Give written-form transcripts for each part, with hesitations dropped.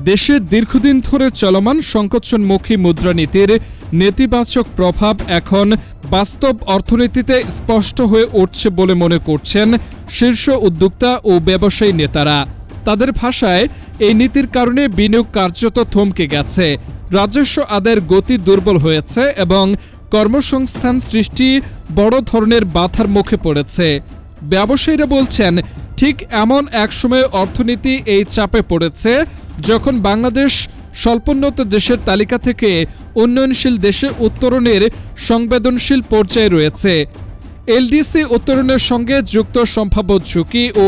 দেশে দীর্ঘদিন ধরে চলমান সংকোচনমুখী মুদ্রানীতির নেতিবাচক প্রভাব এখন বাস্তব অর্থনীতিতে স্পষ্ট হয়ে উঠছে বলে মনে করছেন শীর্ষ উদ্যোক্তা ও ব্যবসায়ী নেতারা। তাদের ভাষায় এই নীতির কারণে বিনিয়োগ কার্যত থমকে গেছে, রাজস্ব আদায়ের গতি দুর্বল হয়েছে এবং কর্মসংস্থান সৃষ্টি বড় ধরনের বাধার মুখে পড়েছে। ব্যবসায়ীরা বলছেন, ঠিক এমন এক সময়ে অর্থনীতি এই চাপে পড়েছে যখন বাংলাদেশ স্বল্পোন্নত দেশের তালিকা থেকে উন্নয়নশীল দেশে উত্তরণের সংবেদনশীল পর্যায়ে রয়েছে। এলডিসি উত্তরণের সঙ্গে যুক্ত সম্ভাব্য ঝুঁকি ও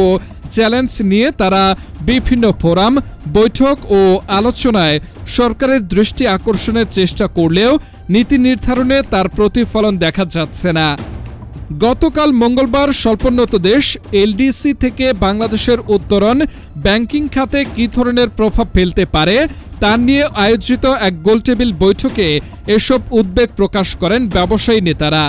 চ্যালেঞ্জ নিয়ে তারা বিভিন্ন ফোরাম, বৈঠক ও আলোচনায় সরকারের দৃষ্টি আকর্ষণের চেষ্টা করলেও নীতি নির্ধারণে তার প্রতিফলন দেখা যাচ্ছে না। গতকাল মঙ্গলবার স্বল্পোন্নত দেশ এলডিসি থেকে বাংলাদেশের উত্তরণ ব্যাংকিং খাতে কী ধরনের প্রভাব ফেলতে পারে তা নিয়ে আয়োজিত এক গোলটেবিল বৈঠকে এসব উদ্বেগ প্রকাশ করেন ব্যবসায়ী নেতারা।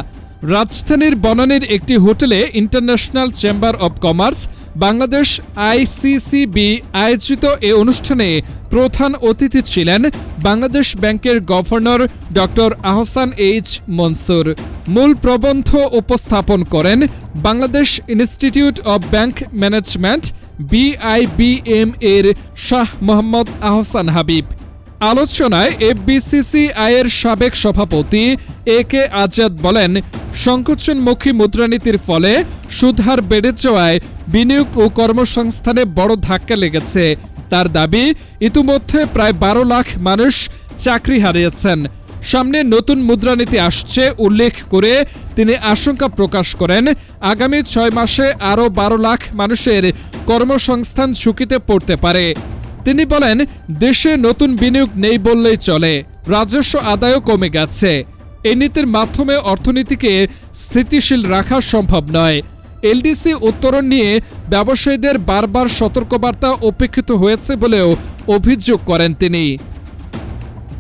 রাজধানীর বনানীর একটি হোটেলে international chamber of commerce Bangladesh ICCB আয়োজিত এ অনুষ্ঠানে প্রধান অতিথি ছিলেন বাংলাদেশ ব্যাংকের governor doctor Ahsan H Mansur. মূল প্রবন্ধ উপস্থাপন করেন Bangladesh institute of bank management BIBM এর শাহ মোহাম্মদ আহসান হাবিব। আলোচনায় এফবিসিসিআই এর সাবেক সভাপতি AK আজাদ বলেন, সংকোচনমুখী মুদ্রানীতির ফলে সুদহার বেড়ে যাওয়ায় বিনিয়োগ ও কর্মসংস্থানে বড় ধাক্কা লেগেছে। তার দাবি, ইতিমধ্যে প্রায় 12 লাখ মানুষ চাকরি হারিয়েছেন। সামনে নতুন মুদ্রানীতি আসছে উল্লেখ করে তিনি আশঙ্কা প্রকাশ করেন, আগামী 6 মাসে আরও 12 লাখ মানুষের কর্মসংস্থান ঝুঁকিতে পড়তে পারে। তিনি বলেন, দেশে নতুন বিনিয়োগ নেই বললেই চলে, রাজস্ব আদায়ও কমে গেছে। এই নীতির মাধ্যমে অর্থনীতিকে স্থিতিশীল রাখা সম্ভব নয়। এলডিসি উত্তরণ নিয়ে ব্যবসায়ীদের বারবার সতর্কবার্তা উপেক্ষিত হয়েছে বলেও অভিযোগ করেন তিনি।